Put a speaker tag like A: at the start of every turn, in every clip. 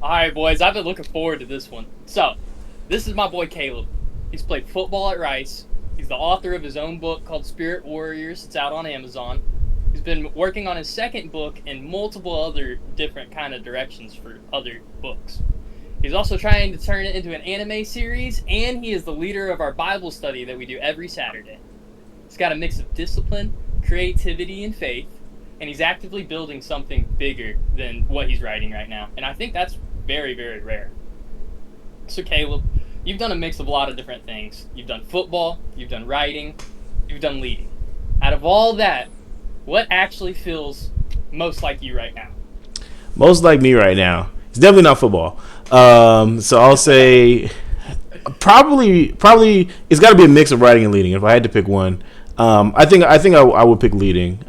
A: All right, boys, I've been looking forward to this one. So, this is my boy Caleb. He's played football at Rice. He's the author of his own book called Spirit Warriors. It's out on Amazon. He's been working on his second book and multiple other different kind of directions for other books. He's also trying to turn it into an anime series, and he is the leader of our Bible study that we do every Saturday. He's got a mix of discipline, creativity, and faith, and he's actively building something bigger than what he's writing right now. And I think that's very, very rare. So Caleb, you've done a mix of a lot of different things. You've done football, you've done writing, you've done leading. Out of all that, what actually feels most like you right now?
B: Most like me right now. It's definitely not football. So I'll say probably it's got to be a mix of writing and leading. If I had to pick one, I would pick leading.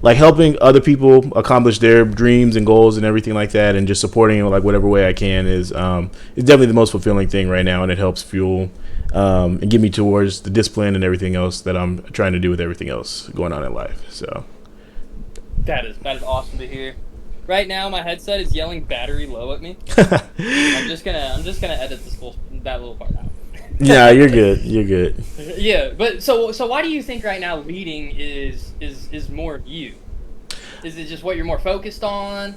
B: Like helping other people accomplish their dreams and goals and everything like that, and just supporting like whatever way I can is definitely the most fulfilling thing right now, and it helps fuel and get me towards the discipline and everything else that I'm trying to do with everything else going on in life. So
A: that is awesome to hear. Right now, my headset is yelling "battery low" at me. I'm just gonna edit that little part out.
B: Yeah, you're good. You're good.
A: Yeah, but so why do you think right now leading is more of you? Is it just what you're more focused on?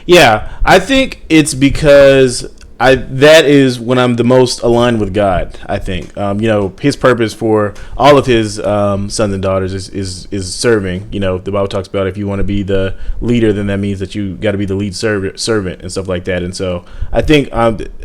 B: Yeah, I think it's because that is when I'm the most aligned with God. I think His purpose for all of His sons and daughters is serving. The Bible talks about if you want to be the leader, then that means that you got to be the lead servant and stuff like that. And so I think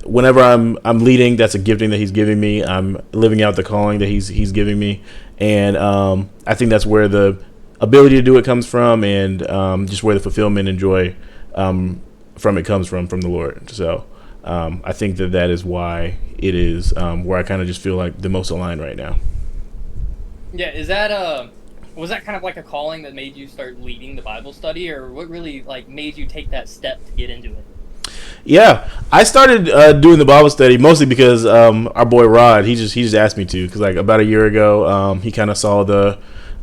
B: whenever I'm leading, that's a gifting that He's giving me. I'm living out the calling that He's giving me, and I think that's where the ability to do it comes from, and just where the fulfillment and joy from it comes from the Lord. So. I think that is why it is where I kind of just feel like the most aligned right now.
A: Yeah, was that kind of like a calling that made you start leading the Bible study, or what really like made you take that step to get into it?
B: Yeah, I started doing the Bible study mostly because our boy Rod, he just asked me to, because like about a year ago, he kind of saw the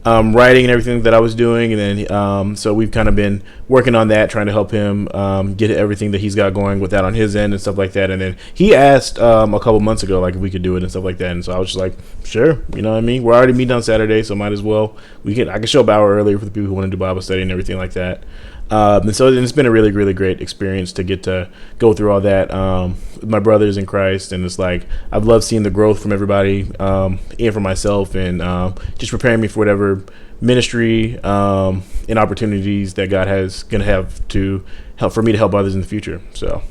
B: writing and everything that I was doing, and then so we've kind of been working on that, trying to help him get everything that he's got going with that on his end and stuff like that. And then he asked a couple months ago like if we could do it and stuff like that, and so I was just like, sure, you know what I mean, we're already meeting on Saturday, so might as well I can show up an hour earlier for the people who want to do Bible study and everything like that. And so it's been a really, really great experience to get to go through all that with my brothers in Christ. And it's like, I've loved seeing the growth from everybody and for myself, and just preparing me for whatever ministry and opportunities that God has going to have to help for me to help others in the future. So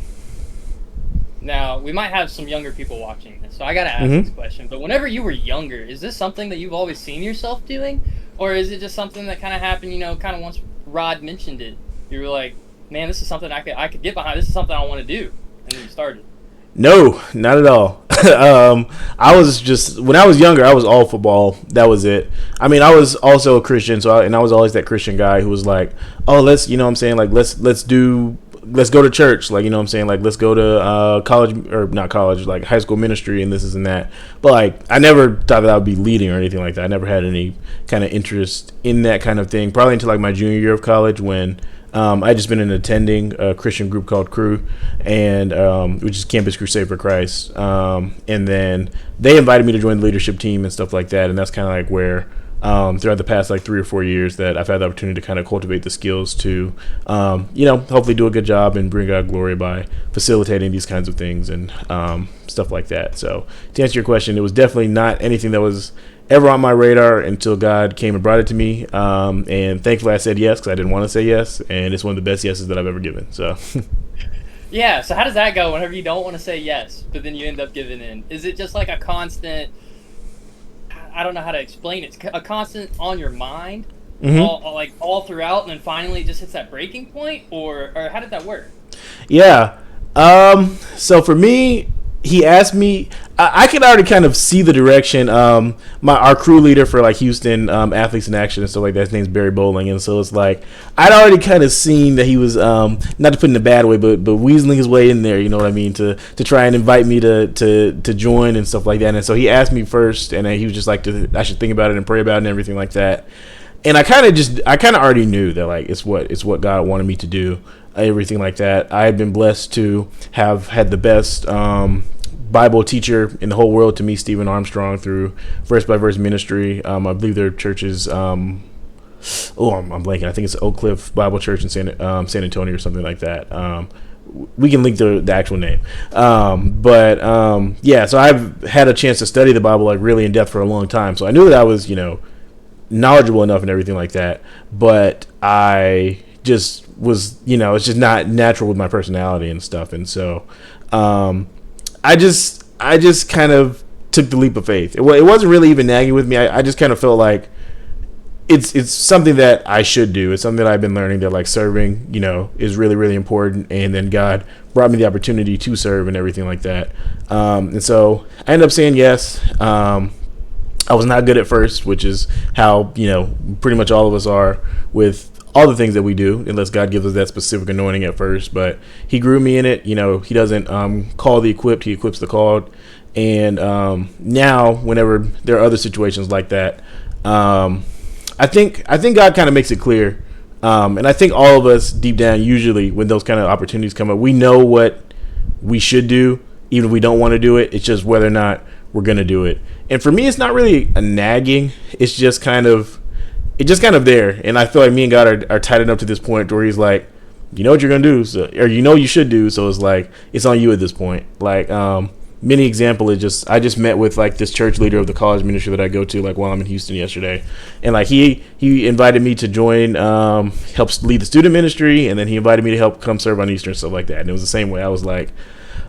A: now we might have some younger people watching this, so I got to ask this question. But whenever you were younger, is this something that you've always seen yourself doing? Or is it just something that kind of happened, kind of once Rod mentioned it, you were like, man, this is something I could get behind. This is something I want to do. And then you started.
B: No, not at all. I was just, when I was younger, I was all football. That was it. I mean, I was also a Christian, and I was always that Christian guy who was like, oh, let's go to church, like, let's go to college, or not college, like high school ministry and this and that. But like, I never thought that I would be leading or anything like that. I never had any kind of interest in that kind of thing, probably until like my junior year of college, when I just been attending a Christian group called Crew, and which is Campus Crusade for Christ. And then they invited me to join the leadership team and stuff like that. And that's kind of like where throughout the past like 3 or 4 years that I've had the opportunity to kind of cultivate the skills to, hopefully do a good job and bring God glory by facilitating these kinds of things and stuff like that. So to answer your question, it was definitely not anything that was ever on my radar until God came and brought it to me. And thankfully I said yes, because I didn't want to say yes. And it's one of the best yeses that I've ever given. So
A: yeah. So how does that go whenever you don't want to say yes, but then you end up giving in? Is it just like a constant, I don't know how to explain it, it's a constant on your mind all throughout, and then finally it just hits that breaking point, or how did that work?
B: Yeah. So for me, he asked me, I could already kind of see the direction. Our crew leader for like Houston Athletes in Action and stuff like that, his name's Barry Bowling, and so it's like I'd already kind of seen that he was not to put in a bad way, but weaseling his way in there, you know what I mean, to try and invite me to join and stuff like that. And so he asked me first, and he was just like, I should think about it and pray about it and everything like that. And I kind of already knew that like it's what God wanted me to do. everything like that. I've been blessed to have had the best Bible teacher in the whole world to me, Stephen Armstrong, through Verse by Verse Ministry. I believe their church is, I'm blanking. I think it's Oak Cliff Bible Church in San Antonio or something like that. We can link the actual name. Yeah, so I've had a chance to study the Bible like really in depth for a long time. So I knew that I was, knowledgeable enough and everything like that. But I just was, it's just not natural with my personality and stuff. And so I just kind of took the leap of faith. It wasn't really even nagging with me. I just kind of felt like it's something that I should do. It's something that I've been learning, that like serving, is really, really important. And then God brought me the opportunity to serve and everything like that. And so I ended up saying yes. I was not good at first, which is how, pretty much all of us are with all the things that we do, unless God gives us that specific anointing at first. But he grew me in it. He doesn't call the equipped, he equips the called. And now, whenever there are other situations like that, I think God kind of makes it clear. And I think all of us deep down, usually when those kind of opportunities come up, we know what we should do, even if we don't want to do it. It's just whether or not we're going to do it. And for me, it's not really a nagging. It's just kind of there. And I feel like me and God are tight enough to this point where he's like, you know what you're going to do, so, or you should do. So it's like, it's on you at this point. Like, many example is I just met with like this church leader of the college ministry that I go to, like while I'm in Houston yesterday. And like he invited me to join, help lead the student ministry. And then he invited me to help come serve on Easter and stuff like that. And it was the same way. I was like,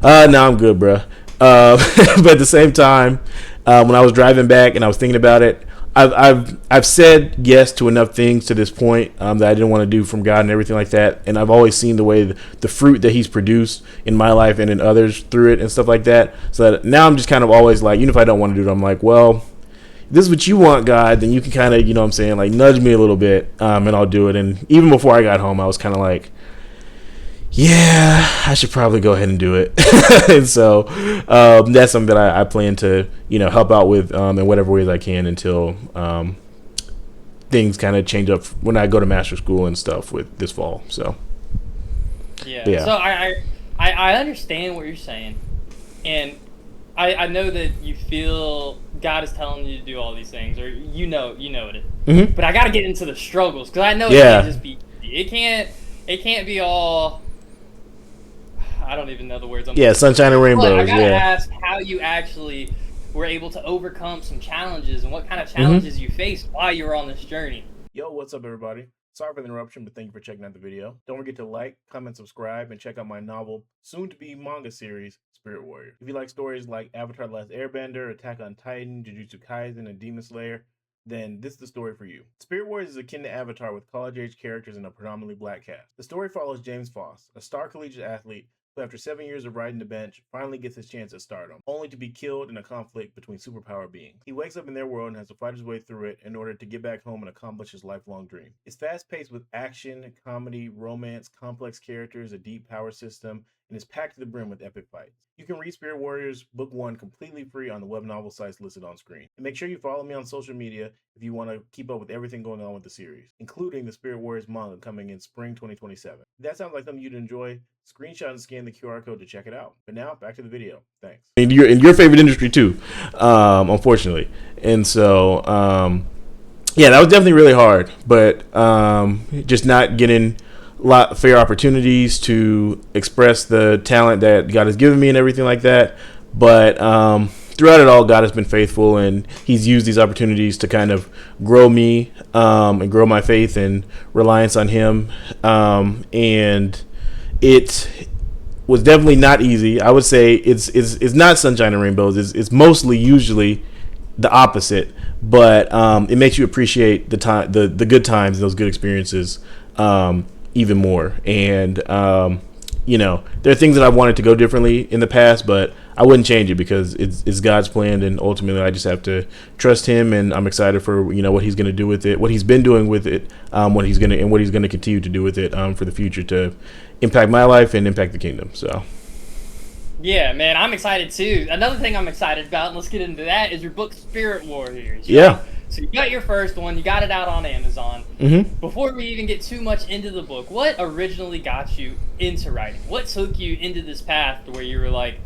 B: no, I'm good, bruh. But at the same time, when I was driving back and I was thinking about it, I've said yes to enough things to this point that I didn't want to do from God and everything like that. And I've always seen the way the fruit that he's produced in my life and in others through it and stuff like that. So that now I'm just kind of always like, even if I don't want to do it, I'm like, well, if this is what you want, God, then you can kind of, like nudge me a little bit and I'll do it. And even before I got home, I was kind of like, yeah, I should probably go ahead and do it. And so that's something that I plan to, help out with in whatever ways I can until things kind of change up when I go to master school and stuff with this fall. So
A: yeah. So I understand what you're saying, and I know that you feel God is telling you to do all these things, or you know it. Mm-hmm. But I got to get into the struggles because I know it can't just be. It can't be all. I don't even know the words.
B: Sunshine and rainbows.
A: I gotta ask how you actually were able to overcome some challenges and what kind of challenges you faced while you were on this journey.
B: Yo, what's up, everybody? Sorry for the interruption, but thank you for checking out the video. Don't forget to like, comment, subscribe, and check out my novel, soon-to-be manga series, Spirit Warrior. If you like stories like Avatar: The Last Airbender, Attack on Titan, Jujutsu Kaisen, and Demon Slayer, then this is the story for you. Spirit Warriors is akin to Avatar with college-age characters and a predominantly black cast. The story follows James Foss, a star collegiate athlete who, after 7 years of riding the bench, finally gets his chance at stardom, only to be killed in a conflict between superpower beings. He wakes up in their world and has to fight his way through it in order to get back home and accomplish his lifelong dream. It's fast-paced with action, comedy, romance, complex characters, a deep power system, and is packed to the brim with epic fights. You can read Spirit Warriors Book 1 completely free on the web novel sites listed on screen. And make sure you follow me on social media if you want to keep up with everything going on with the series, including the Spirit Warriors manga coming in spring 2027. If that sounds like something you'd enjoy, screenshot and scan the QR code to check it out. But now, back to the video. Thanks. In your favorite industry too, unfortunately. And so, that was definitely really hard. But just not getting fair opportunities to express the talent that God has given me and everything like that. But throughout it all, God has been faithful, and he's used these opportunities to kind of grow me and grow my faith and reliance on him. And it was definitely not easy. I would say it's not sunshine and rainbows. It's mostly usually the opposite, but it makes you appreciate the good times, those good experiences even more. And there are things that I've wanted to go differently in the past, but I wouldn't change it because it's God's plan, and ultimately I just have to trust him. And I'm excited for what he's going to do with it, what he's been doing with it, what he's going to continue to do with it for the future to impact my life and impact the kingdom. So
A: yeah, man, I'm excited too. Another thing I'm excited about, and let's get into that, is your book Spirit Warriors. So you got your first one. You got it out on Amazon.
B: Mm-hmm.
A: Before we even get too much into the book, what originally got you into writing? What took you into this path where you were like,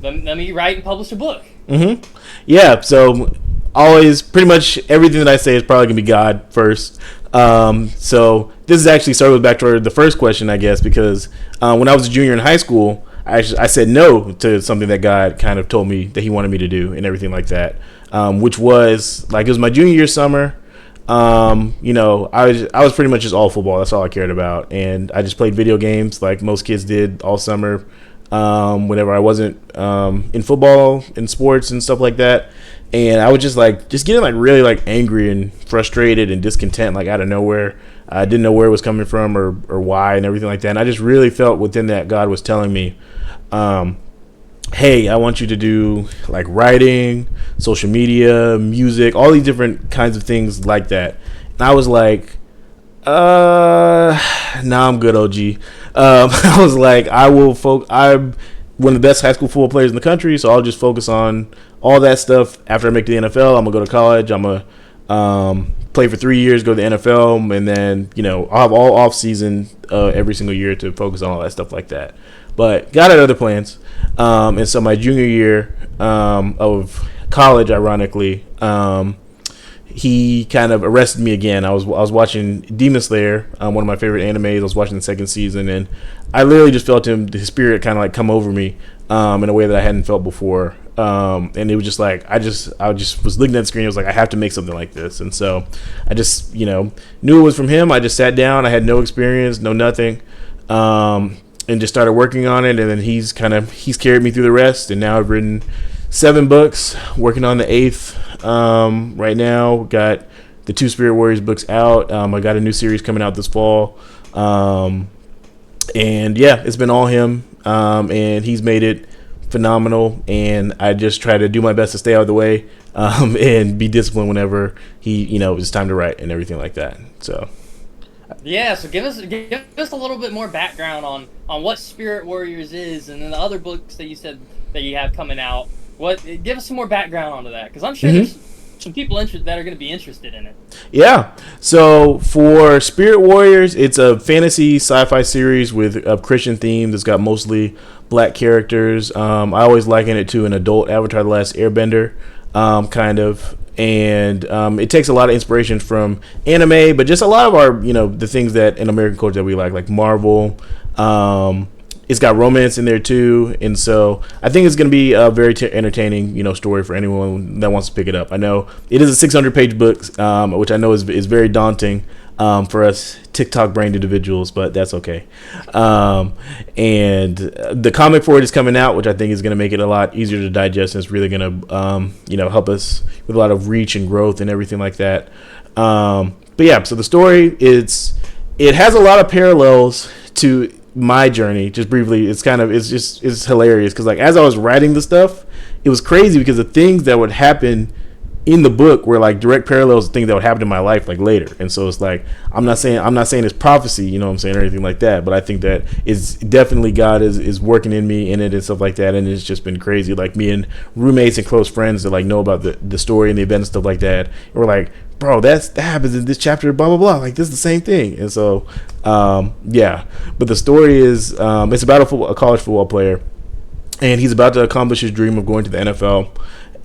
A: let me write and publish a book?
B: Mm-hmm. Yeah. So always, pretty much everything that I say is probably gonna be God first. So this is actually started back to the first question, I guess, because when I was a junior in high school, I said no to something that God kind of told me that He wanted me to do and everything like that, which was like it was my junior year summer. I was pretty much just all football. That's all I cared about, and I just played video games like most kids did all summer. Whenever I wasn't in football, in sports and stuff like that, and I was just getting like really like angry and frustrated and discontent like out of nowhere. I didn't know where it was coming from or why and everything like that. And I just really felt within that God was telling me, hey, I want you to do like writing, social media, music, all these different kinds of things like that. And I was like, nah, I'm good, OG. I was like, I'm one of the best high school football players in the country, so I'll just focus on all that stuff. After I make the NFL, I'm gonna go to college. I'm gonna play for 3 years, go to the NFL, and then I'll have all off season every single year to focus on all that stuff like that. But God had other plans, and so my junior year of college, ironically, he kind of arrested me again. I was watching Demon Slayer, one of my favorite animes. I was watching the second season, and I literally just felt his spirit kind of like come over me in a way that I hadn't felt before. And it was just like I just was looking at the screen. I was like, I have to make something like this, and so I just knew it was from him. I just sat down. I had no experience, no nothing, and just started working on it. And then he's carried me through the rest, and now I've written 7 books, working on the 8th right now. Got the 2 Spirit Warriors books out. I got a new series coming out this fall, and yeah, it's been all him, and he's made it phenomenal. And I just try to do my best to stay out of the way, and be disciplined whenever it's time to write and everything like that. So
A: yeah, so give us a little bit more background on what Spirit Warriors is, and then the other books that you said that you have coming out. Give us some more background onto that, because I'm sure there's some people that are going to be interested in it.
B: Yeah. So for Spirit Warriors, it's a fantasy sci-fi series with a Christian theme that's got mostly black characters. I always liken it to an adult Avatar: The Last Airbender, kind of. And it takes a lot of inspiration from anime, but just a lot of our, the things that in American culture that we like Marvel. It's got romance in there too, and so I think it's going to be a very entertaining, story for anyone that wants to pick it up. I know it is a 600-page book, which I know is very daunting for us TikTok-brained individuals, but that's okay. And the comic for it is coming out, which I think is going to make it a lot easier to digest, and it's really going to, help us with a lot of reach and growth and everything like that. But yeah, so the story it has a lot of parallels to my journey. Just briefly, it's hilarious because like as I was writing the stuff, it was crazy because the things that would happen in the book were like direct parallels to things that would happen in my life like later. And so it's like I'm not saying it's prophecy, what I'm saying, or anything like that, but I think that it's definitely God is working in me in it and stuff like that. And it's just been crazy, like me and roommates and close friends that like know about the story and the event and stuff like that, and we're like, bro, that happens in this chapter, blah blah blah, like this is the same thing. And so yeah, but the story is it's about a college football player, and he's about to accomplish his dream of going to the NFL.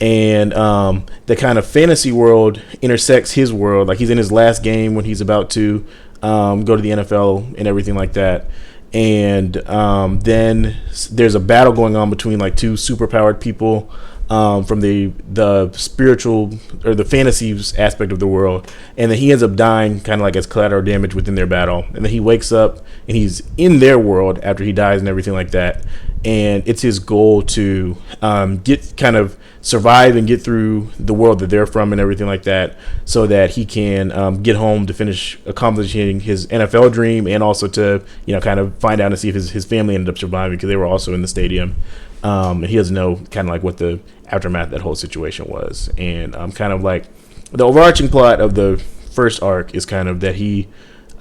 B: And the kind of fantasy world intersects his world. Like he's in his last game when he's about to go to the NFL and everything like that. And then there's a battle going on between like 2 superpowered people from the spiritual or the fantasy aspect of the world. And then he ends up dying kind of like as collateral damage within their battle. And then he wakes up and he's in their world after he dies and everything like that. And it's his goal to survive and get through the world that they're from and everything like that, so that he can get home to finish accomplishing his NFL dream, and also to kind of find out and see if his family ended up surviving, because they were also in the stadium. And he doesn't know kind of like what the aftermath of that whole situation was. And kind of like the overarching plot of the first arc is kind of that he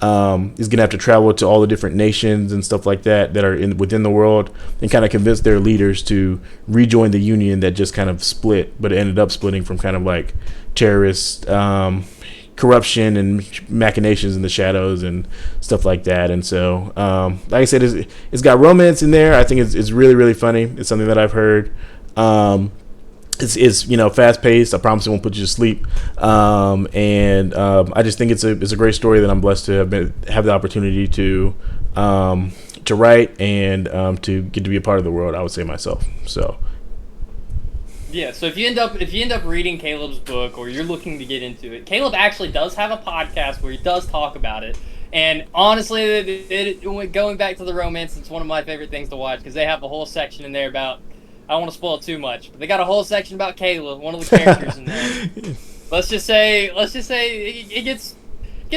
B: is going to have to travel to all the different nations and stuff like that are within the world, and kind of convince their leaders to rejoin the union that just kind of split, but it ended up splitting from kind of like terrorist corruption and machinations in the shadows and stuff like that. And so, like I said, it's got romance in there. I think it's really, really funny. It's something that I've heard. It's fast paced. I promise it won't put you to sleep. I just think it's a great story that I'm blessed to have the opportunity to write and to get to be a part of the world, I would say myself. So
A: Yeah, so if you end up reading Caleb's book, or you're looking to get into it, Caleb actually does have a podcast where he does talk about it. And honestly, going back to the romance, it's one of my favorite things to watch, because they have a whole section in there about, I don't want to spoil it too much, but they got a whole section about Caleb, one of the characters in there. Let's just say it gets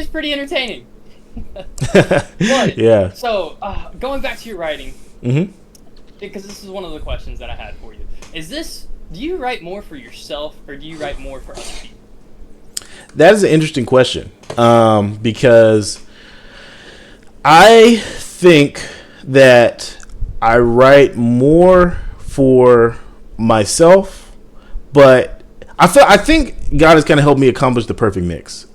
A: pretty entertaining. But,
B: yeah.
A: So going back to your writing,
B: Mm-hmm.
A: because this is one of the questions that I had for you. Do you write more for yourself, or do you write more for other people?
B: That is an interesting question, because I think that I write more for myself, but I think God has kind of helped me accomplish the perfect mix,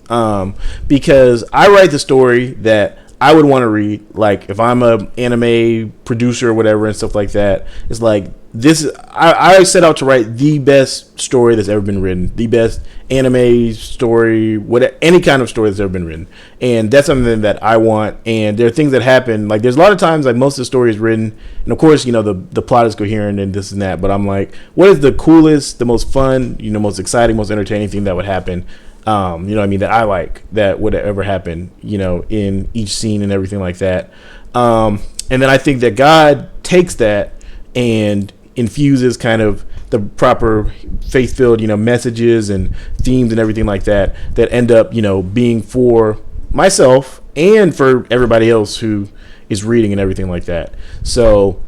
B: because I write the story that I would want to read. Like if I'm a anime producer or whatever and stuff like that, it's like I set out to write the best story that's ever been written, the best anime story, any kind of story that's ever been written, and that's something that I want. And there are things that happen. Like there's a lot of times like most of the story is written, and of course the plot is coherent and this and that. But I'm like, what is the coolest, the most fun, most exciting, most entertaining thing that would happen? That I like, that would ever happen, in each scene and everything like that. And then I think that God takes that and infuses kind of the proper faith-filled, messages and themes and everything like that end up, being for myself and for everybody else who is reading and everything like that. So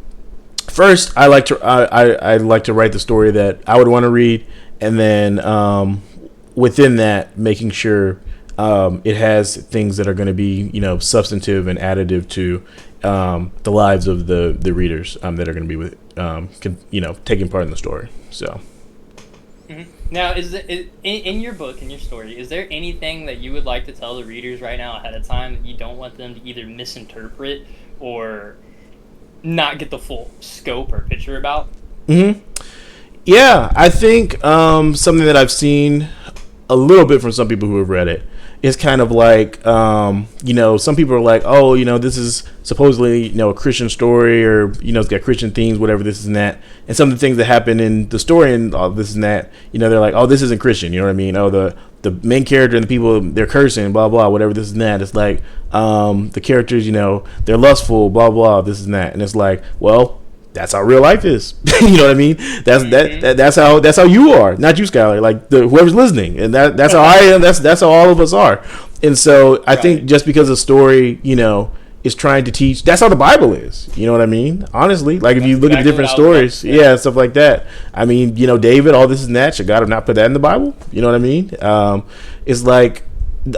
B: first, I like to write the story that I would want to read, and then within that, making sure it has things that are going to be, substantive and additive to the lives of the readers that are going to be taking part in the story. So.
A: Mm-hmm. Now, in your book, in your story, is there anything that you would like to tell the readers right now ahead of time that you don't want them to either misinterpret or not get the full scope or picture about?
B: Mm-hmm. Yeah, I think something that I've seen a little bit from some people who have read it is kind of like, some people are like, oh, this is supposedly, a Christian story, or, it's got Christian themes, whatever, this and that. And some of the things that happen in the story and all this and that, they're like, oh, this isn't Christian. You know what I mean? Oh, the main character and the people, they're cursing, blah, blah, whatever, this and that. It's like, the characters, they're lustful, blah, blah, this and that. And it's like, well, that's how real life is. You know what I mean? That's how you are, not you, Skylar. Like whoever's listening, and that's how I am. That's how all of us are. And so I think just because a story, is trying to teach, that's how the Bible is. You know what I mean? Honestly, like if you look at the different stories, stuff like that. I mean, David, all this and that. Should God have not put that in the Bible? You know what I mean? It's like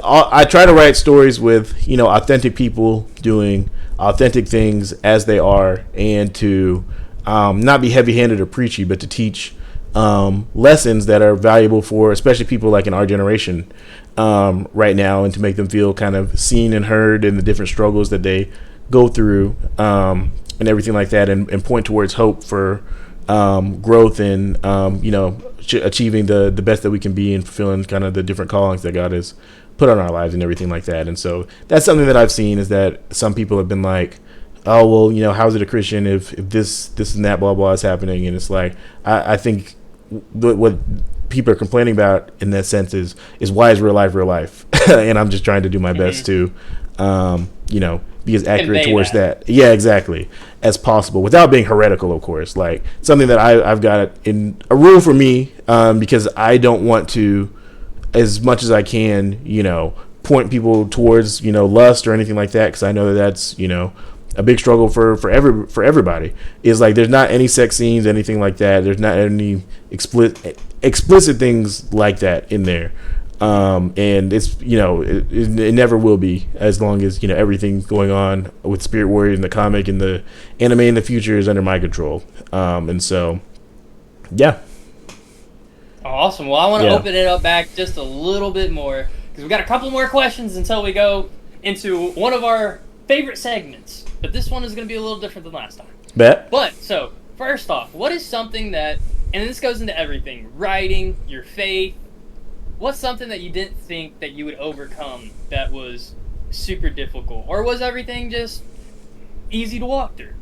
B: I try to write stories with authentic people doing authentic things as they are, and to not be heavy-handed or preachy, but to teach lessons that are valuable for especially people like in our generation right now, and to make them feel kind of seen and heard in the different struggles that they go through and everything like that, and point towards hope for growth and achieving the best that we can be, and fulfilling kind of the different callings that God has put on our lives and everything like that. And so that's something that I've seen, is that some people have been like, oh, well, how's it a Christian if this and that blah blah is happening? And it's like, I think what people are complaining about in that sense is why is real life? And I'm just trying to do my best to be as accurate towards that. Yeah, exactly, as possible, without being heretical, of course. Like something that I've got in a rule for me, because I don't want to, as much as I can, point people towards, lust or anything like that, because I know that's, a big struggle for everybody. Is like there's not any sex scenes, anything like that. There's not any explicit things like that in there. And it's, it never will be, as long as, everything going on with Spirit Warrior in the comic and the anime in the future is under my control. And so, yeah.
A: Awesome. Well, I want to open it up back just a little bit more, because we got a couple more questions until we go into one of our favorite segments. But this one is going to be a little different than last time.
B: Bet.
A: But, so, first off, what is something that, and this goes into everything, writing, your faith, what's something that you didn't think that you would overcome that was super difficult? Or was everything just easy to walk through?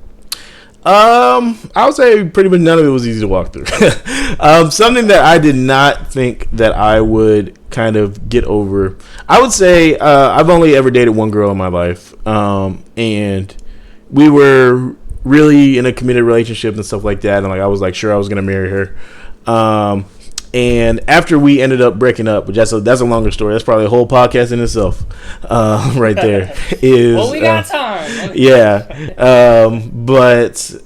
B: I would say pretty much none of it was easy to walk through. Something that I did not think that I would kind of get over. I would say I've only ever dated one girl in my life, and we were really in a committed relationship and stuff like that. And like I was like sure I was gonna marry her. And after we ended up breaking up, which that's a longer story. That's probably a whole podcast in itself, right there.
A: Well, we got time.
B: Yeah,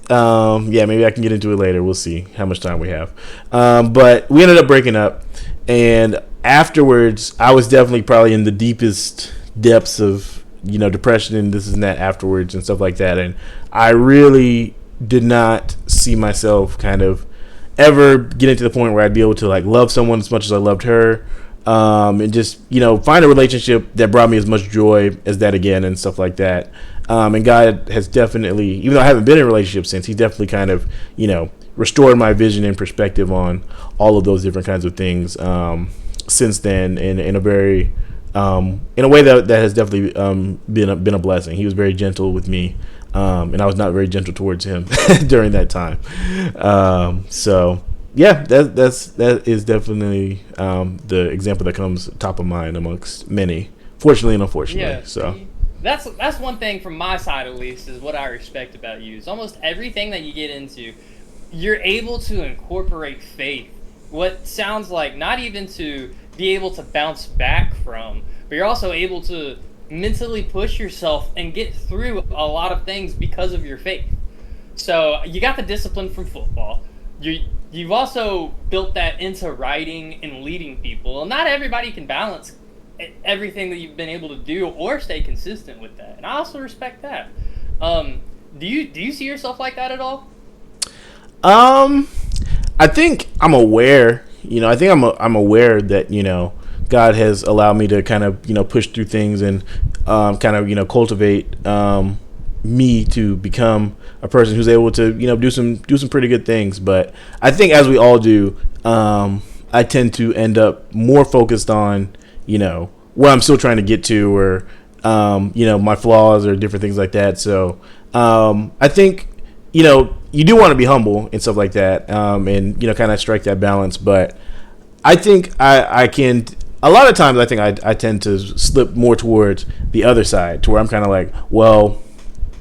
B: yeah, maybe I can get into it later. We'll see how much time we have. But we ended up breaking up, and afterwards, I was definitely probably in the deepest depths of depression and this and that afterwards and stuff like that. And I really did not see myself kind of ever getting to the point where I'd be able to like love someone as much as I loved her, and just find a relationship that brought me as much joy as that again and stuff like that. And God has definitely, even though I haven't been in a relationship since, He definitely kind of restored my vision and perspective on all of those different kinds of things since then, in a very in a way that has definitely been a blessing. He was very gentle with me. And I was not very gentle towards him during that time. So yeah, that is definitely the example that comes top of mind amongst many, fortunately and unfortunately.
A: Yeah,
B: so
A: that's one thing from my side at least is what I respect about you. Is almost everything that you get into, you're able to incorporate faith. What sounds like not even to be able to bounce back from, but you're also able to mentally push yourself and get through a lot of things because of your faith. So you got the discipline from football. You've also built that into writing and leading people. And not everybody can balance everything that you've been able to do or stay consistent with that. And I also respect that. Do you see yourself like that at all?
B: I think I'm aware. I think I'm aware that God has allowed me to kind of push through things and kind of cultivate me to become a person who's able to do some pretty good things. But I think, as we all do, I tend to end up more focused on where I'm still trying to get to, or my flaws or different things like that. So I think you do want to be humble and stuff like that, and kind of strike that balance. But I think I can. A lot of times, I think I tend to slip more towards the other side, to where I'm kind of like, well,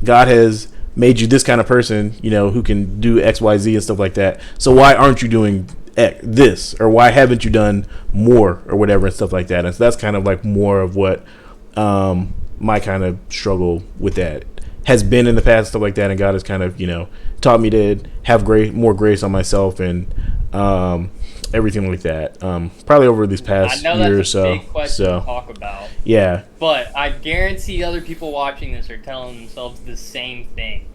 B: God has made you this kind of person, who can do X, Y, Z and stuff like that. So why aren't you doing this, or why haven't you done more, or whatever and stuff like that? And so that's kind of like more of what my kind of struggle with that has been in the past, stuff like that. And God has kind of taught me to have more grace on myself and everything like that. Probably over this past year or so.
A: I know that's a big question to talk about.
B: Yeah.
A: But I guarantee other people watching this are telling themselves the same thing.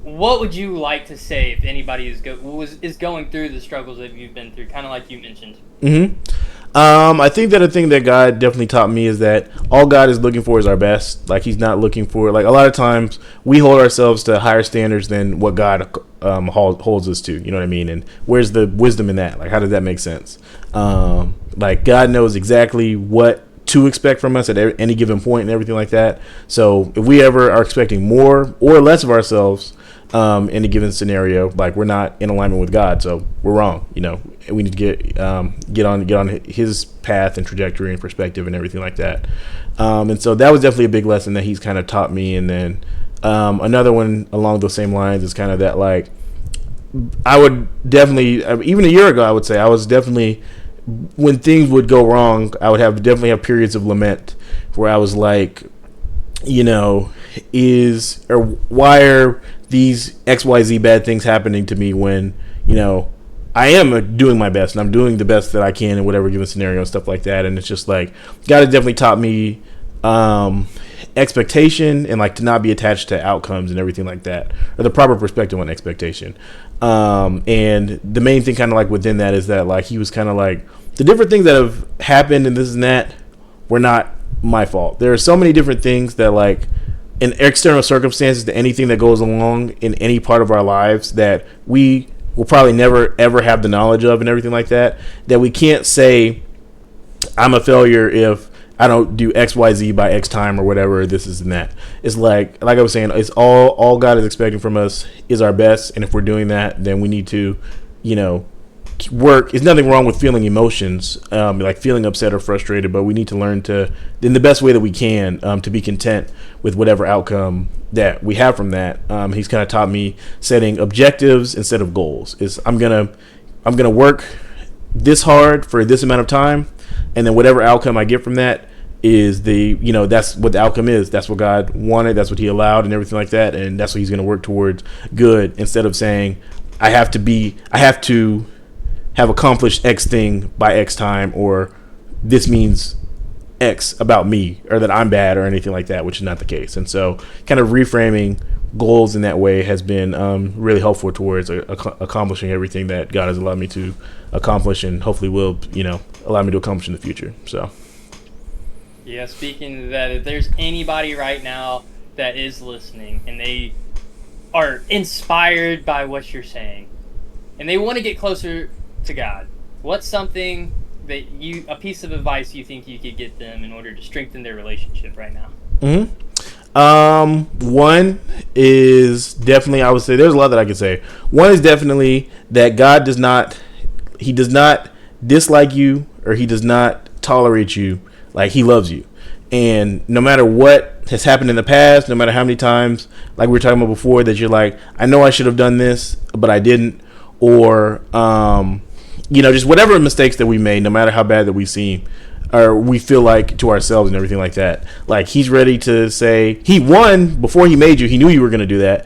A: What would you like to say if anybody is going through the struggles that you've been through, kind of like you mentioned?
B: Mm-hmm. I think that a thing that God definitely taught me is that all God is looking for is our best. Like, He's not looking for, like, a lot of times we hold ourselves to higher standards than what God holds us to. You know what I mean? And where's the wisdom in that? Like, how does that make sense? Like, God knows exactly what to expect from us at any given point and everything like that. So if we ever are expecting more or less of ourselves in a given scenario, like, we're not in alignment with God, so we're wrong. We need to get on His path and trajectory and perspective and everything like that. And so that was definitely a big lesson that He's kind of taught me. And then another one along those same lines is kind of that, like, I would definitely, even a year ago, I would say I was definitely, when things would go wrong, I would definitely have periods of lament where I was like, why are these XYZ bad things happening to me when, I am doing my best, and I'm doing the best that I can in whatever given scenario and stuff like that. And it's just like God has definitely taught me expectation and like to not be attached to outcomes and everything like that, or the proper perspective on expectation. And the main thing kind of like within that is that like he was kind of like the different things that have happened and this and that were not my fault. There are so many different things that like in external circumstances to anything that goes along in any part of our lives that we will probably never ever have the knowledge of and everything like that, that we can't say I'm a failure if I don't do XYZ by X time or whatever this is and that. It's like I was saying, it's all God is expecting from us is our best, and if we're doing that, then we need to, work. There's nothing wrong with feeling emotions, like feeling upset or frustrated, but we need to learn to, in the best way that we can, to be content with whatever outcome that we have from that. He's kind of taught me setting objectives instead of goals. I'm gonna work this hard for this amount of time, and then whatever outcome I get from that is that's what the outcome is. That's what God wanted. That's what He allowed, and everything like that. And that's what He's going to work towards. Good, instead of saying I have to have accomplished X thing by X time, or this means X about me, or that I'm bad, or anything like that, which is not the case. And so, kind of reframing goals in that way has been really helpful towards accomplishing everything that God has allowed me to accomplish, and hopefully will allow me to accomplish in the future. So
A: yeah, speaking of that, if there's anybody right now that is listening and they are inspired by what you're saying and they want to get closer to God, what's something that a piece of advice you think you could get them in order to strengthen their relationship right now?
B: One is definitely, I would say there's a lot that I could say. One is definitely that God does not dislike you, or He does not tolerate you. Like, He loves you. And no matter what has happened in the past, no matter how many times, like we were talking about before, that you're like, I know I should have done this, but I didn't. Or, just whatever mistakes that we made, no matter how bad that we seem, or we feel like to ourselves and everything like that. Like, He's ready to say, He won before He made you. He knew you were going to do that.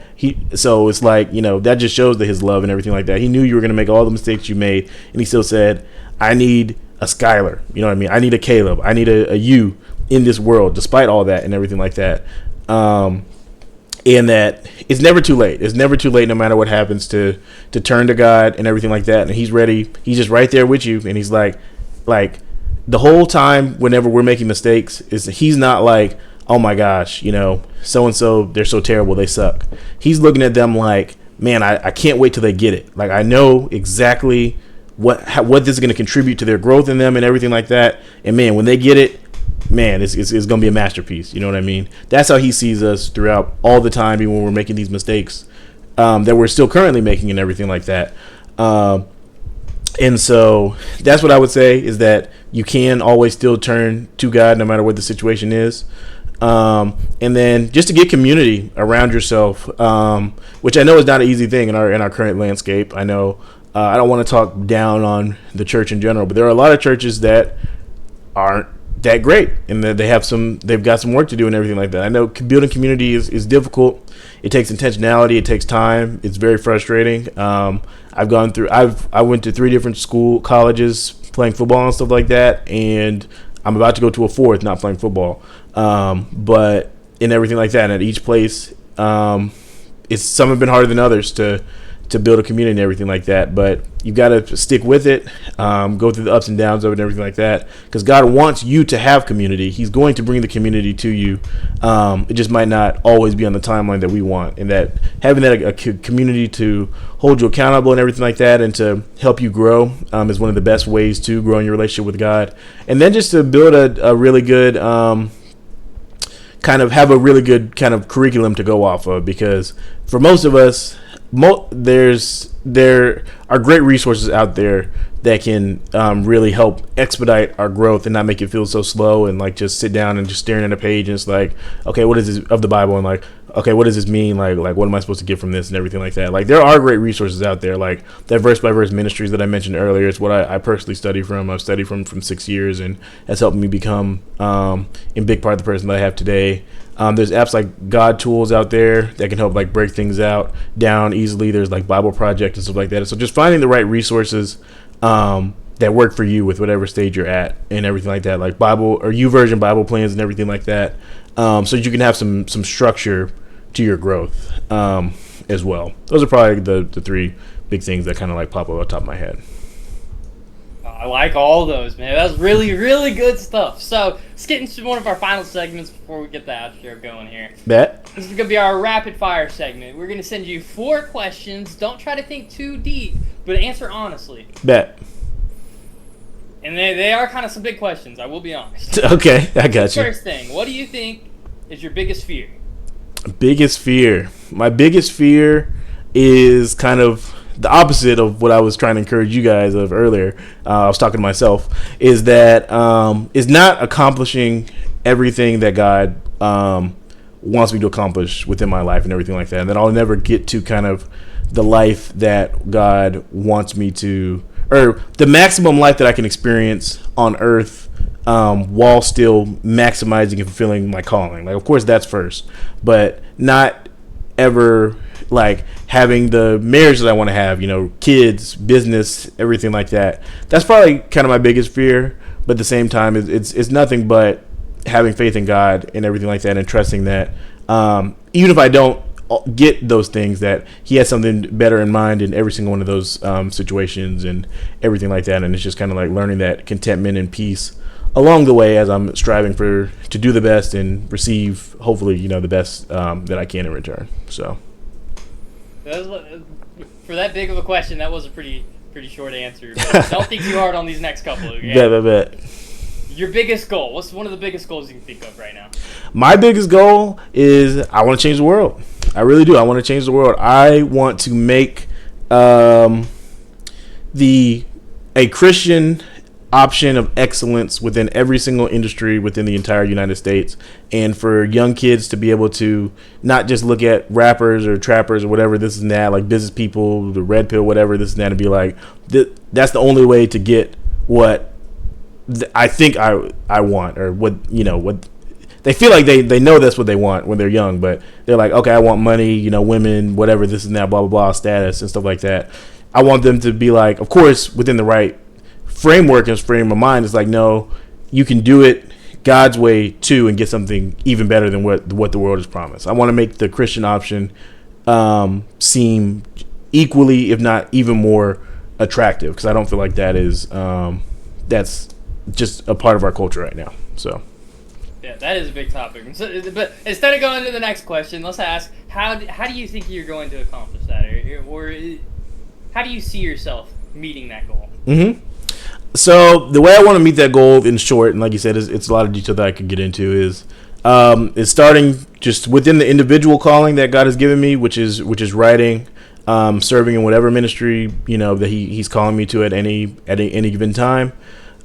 B: So it's like, that just shows that His love and everything like that. He knew you were going to make all the mistakes you made. And He still said, I need a Skylar. You know what I mean? I need a Caleb. I need a you in this world, despite all that and everything like that. And that it's never too late. It's never too late, no matter what happens, to turn to God and everything like that. And He's ready. He's just right there with you. And He's like the whole time, whenever we're making mistakes, He's not like, oh my gosh, so-and-so, they're so terrible, they suck. He's looking at them like, man, I can't wait till they get it. Like, I know exactly what this is going to contribute to their growth in them and everything like that. And man, when they get it, man, it's going to be a masterpiece. You know what I mean? That's how He sees us throughout all the time, even when we're making these mistakes that we're still currently making and everything like that. And so that's what I would say, is that you can always still turn to God no matter what the situation is. And then just to get community around yourself, which I know is not an easy thing in our current landscape. I know I don't want to talk down on the church in general, but there are a lot of churches that aren't that great, and that they've got some work to do and everything like that. I know building community is difficult. It takes intentionality. It takes time. It's very frustrating. I went to 3 different colleges playing football and stuff like that, and I'm about to go to a 4th not playing football. But in everything like that, and at each place, some have been harder than others to build a community and everything like that. But you got to stick with it, go through the ups and downs of it and everything like that, because God wants you to have community. He's going to bring the community to you. It just might not always be on the timeline that we want, and that having a community to hold you accountable and everything like that, and to help you grow, is one of the best ways to grow in your relationship with God. And then just to build a really good kind of have a really good kind of curriculum to go off of, because for most of us, there are great resources out there that can really help expedite our growth and not make it feel so slow, and like just sit down and just staring at a page and it's like, okay, what is this of the Bible, and like, okay, what does this mean? Like what am I supposed to get from this and everything like that? Like there are great resources out there, like that verse by verse ministries that I mentioned earlier. It's what I personally study from. I've studied from 6 years, and has helped me become in big part the person that I have today. There's apps like God Tools out there that can help like break things out down easily. There's like Bible Project and stuff like that. So just finding the right resources that work for you with whatever stage you're at and everything like that, like Bible or YouVersion Bible plans and everything like that, so you can have some structure to your growth as well. Those are probably the three big things that kind of like pop up on top of my head.
A: I like all those, man. That's really, really good stuff. So let's get into one of our final segments before we get the outro going here.
B: Bet.
A: This is going to be our rapid fire segment. We're going to send you 4 questions. Don't try to think too deep, but answer honestly.
B: Bet.
A: And they are kind of some big questions, I will be honest.
B: Okay, I got you.
A: First thing, what do you think is your biggest fear?
B: Biggest fear. My biggest fear is kind of the opposite of what I was trying to encourage you guys of earlier. I was talking to myself. Is that is not accomplishing everything that God wants me to accomplish within my life and everything like that, and that I'll never get to kind of the life that God wants me to, or the maximum life that I can experience on earth, while still maximizing and fulfilling my calling. Like, of course, that's first, but not ever like having the marriage that I want to have, kids, business, everything like that. That's probably kind of my biggest fear. But at the same time, it's nothing but having faith in God and everything like that, and trusting that even if I don't get those things, that He has something better in mind in every single one of those situations and everything like that. And it's just kind of like learning that contentment and peace along the way as I'm striving to do the best and receive, hopefully, the best that I can in return. So,
A: for that big of a question, that was a pretty short answer. But don't think too hard on these next couple. Okay?
B: Bet.
A: Your biggest goal? What's one of the biggest goals you can think of right now?
B: My biggest goal is I want to change the world. I really do. I want to change the world. I want to make a Christian option of excellence within every single industry within the entire United States, and for young kids to be able to not just look at rappers or trappers or whatever, this and that, like business people, the red pill, whatever, this and that, and be like, that's the only way to get what I think I want, or what they feel like they know that's what they want when they're young, but they're like, okay, I want money, women, whatever, this and that, blah blah blah, status and stuff like that. I want them to be like, of course, within the right framework and frame of mind, it's like, no, you can do it God's way too and get something even better than what the world has promised. I want to make the Christian option seem equally, if not even more, attractive, because I don't feel like that is that's just a part of our culture right now. So
A: yeah, that is a big topic. So, but instead of going to the next question, let's ask, how do you think you're going to accomplish that, or how do you see yourself meeting that goal?
B: Mm-hmm. So the way I want to meet that goal, in short, and like you said, it's a lot of detail that I could get into, is starting just within the individual calling that God has given me, which is writing, serving in whatever ministry that He's calling me to at any given time,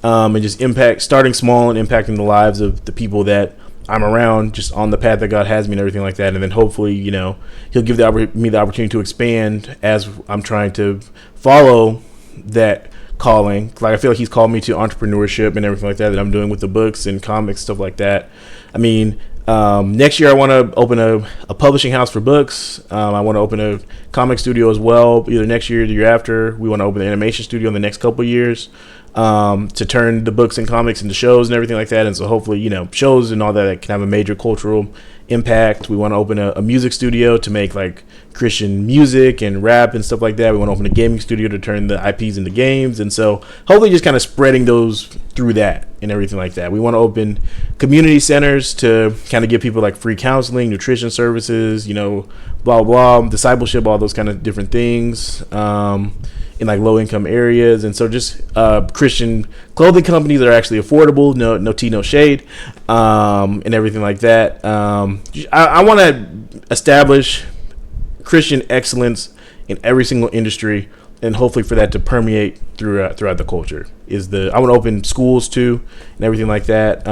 B: and just starting small and impacting the lives of the people that I'm around, just on the path that God has me and everything like that. And then hopefully, He'll give me the opportunity to expand as I'm trying to follow that calling. Like, I feel like He's called me to entrepreneurship and everything like that I'm doing with the books and comics, stuff like that. I mean, next year I want to open a publishing house for books. I want to open a comic studio as well, either next year or the year after. We want to open an animation studio in the next couple of years, to turn the books and comics into shows and everything like that. And so hopefully, shows and all that can have a major cultural impact. We want to open a music studio to make like Christian music and rap and stuff like that. We want to open a gaming studio to turn the IPs into games. And so hopefully just kind of spreading those through that and everything like that. We want to open community centers to kind of give people like free counseling, nutrition services, blah, blah, discipleship, all those kind of different things, in like low income areas. And so just Christian clothing companies that are actually affordable, no tea, no shade, and everything like that. I want to establish Christian excellence in every single industry, and hopefully for that to permeate throughout the culture. I want to open schools too and everything like that.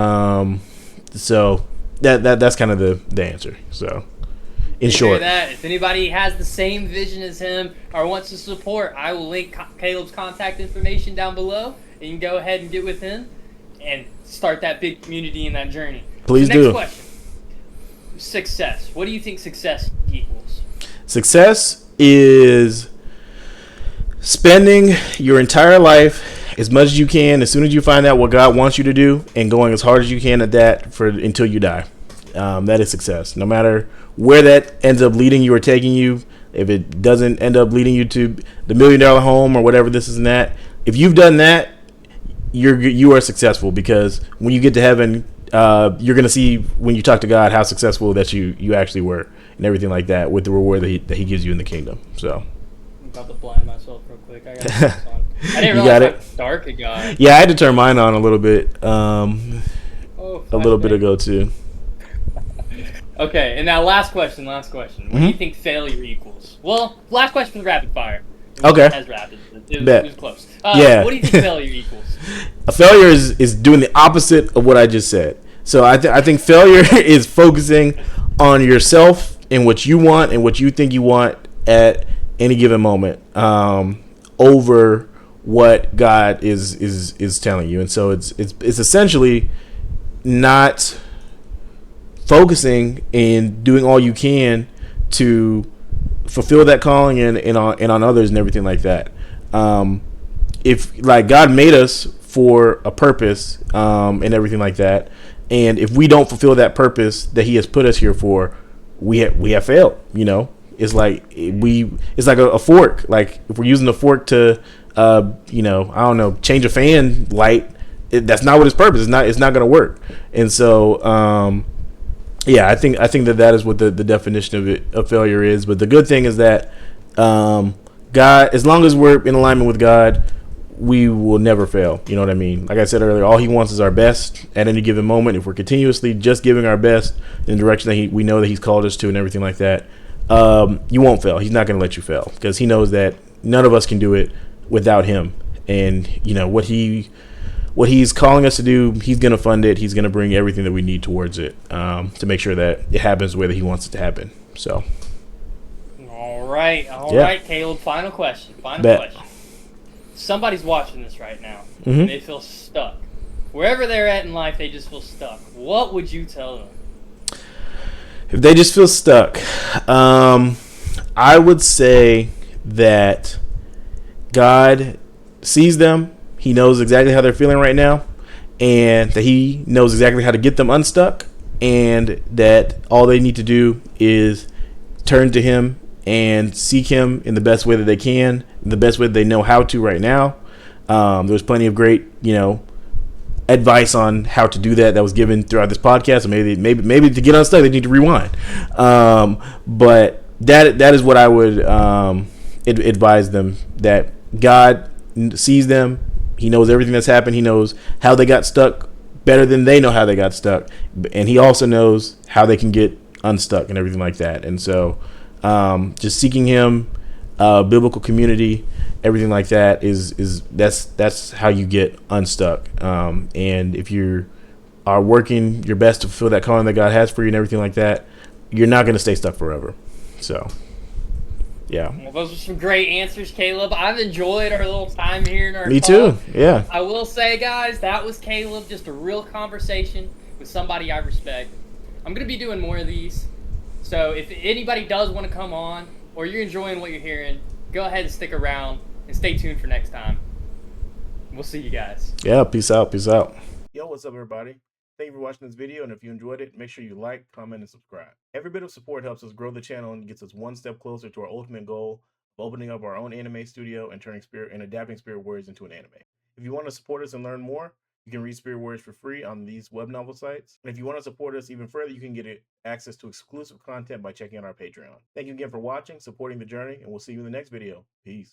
B: So that's kind of the answer. So in
A: You hear
B: short.
A: that? If anybody has the same vision as him or wants to support, I will link Caleb's contact information down below. And you can go ahead and get with him and start that big community in that journey.
B: Please
A: so next
B: do.
A: question. Success. What do you think success equals?
B: Success is spending your entire life as much as you can, as soon as you find out what God wants you to do, and going as hard as you can at that for until you die. That is success. No matter where that ends up leading you or taking you, if it doesn't end up leading you to the $1 million home or whatever this is and that, if you've done that, you are successful, because when you get to heaven, you're going to see when you talk to God how successful that you actually were and everything like that, with the reward that he gives you in the kingdom. So
A: I'm about to blind myself real quick. I got this on. I didn't
B: you
A: realize
B: got
A: how
B: it.
A: dark it got.
B: Yeah, I had to turn mine on a little bit, a little bit
A: flashbang.
B: ago too.
A: Okay, and now last question. What do you think failure equals? Well, last question was rapid fire. It wasn't
B: Okay.
A: as rapid. It was close.
B: Yeah.
A: What do you think failure equals?
B: A failure is doing the opposite of what I just said. So I think failure is focusing on yourself and what you want and what you think you want at any given moment, over what God is telling you. And so it's essentially not focusing and doing all you can to fulfill that calling and on others and everything like that. If like God made us for a purpose, and everything like that, and if we don't fulfill that purpose that He has put us here for, we have failed. It's like a fork. Like if we're using a fork to I don't know, change a fan light, that's not what its purpose. It's not going to work. And so yeah, I think that is what the definition of failure is. But the good thing is that God, as long as we're in alignment with God, we will never fail. You know what I mean? Like I said earlier, all He wants is our best at any given moment. If we're continuously just giving our best in the direction that we know that He's called us to and everything like that, you won't fail. He's not going to let you fail, because He knows that none of us can do it without Him. And what He's calling us to do, He's going to fund it. He's going to bring everything that we need towards it, to make sure that it happens the way that He wants it to happen. So,
A: All right, Caleb. Final question. Somebody's watching this right now, and they feel stuck. Wherever they're at in life, they just feel stuck. What would you tell them?
B: If they just feel stuck, I would say that God sees them. He knows exactly how they're feeling right now, and that He knows exactly how to get them unstuck, and that all they need to do is turn to Him and seek Him in the best way that they can, in the best way that they know how to right now. There's plenty of great, advice on how to do that was given throughout this podcast. So maybe to get unstuck, they need to rewind. But that is what I would advise them, that God sees them. He knows everything that's happened. He knows how they got stuck better than they know how they got stuck. And He also knows how they can get unstuck and everything like that. And so just seeking Him, biblical community, everything like that that's how you get unstuck. And if you are working your best to fulfill that calling that God has for you and everything like that, you're not going to stay stuck forever. So, yeah.
A: Well, those are some great answers, Caleb. I've enjoyed our little time here in our
B: Me
A: talk.
B: too. Yeah.
A: I will say, guys, that was Caleb. Just a real conversation with somebody I respect. I'm going to be doing more of these. So if anybody does want to come on, or you're enjoying what you're hearing, go ahead and stick around and stay tuned for next time. We'll see you guys.
B: Yeah, peace out. Yo, what's up, everybody? Thank you for watching this video, and if you enjoyed it, make sure you like, comment, and subscribe. Every bit of support helps us grow the channel and gets us one step closer to our ultimate goal of opening up our own anime studio and turning adapting Spirit Warriors into an anime. If you want to support us and learn more, you can read Spirit Warriors for free on these web novel sites. And if you want to support us even further, you can get access to exclusive content by checking out our Patreon. Thank you again for watching, supporting the journey, and we'll see you in the next video. Peace.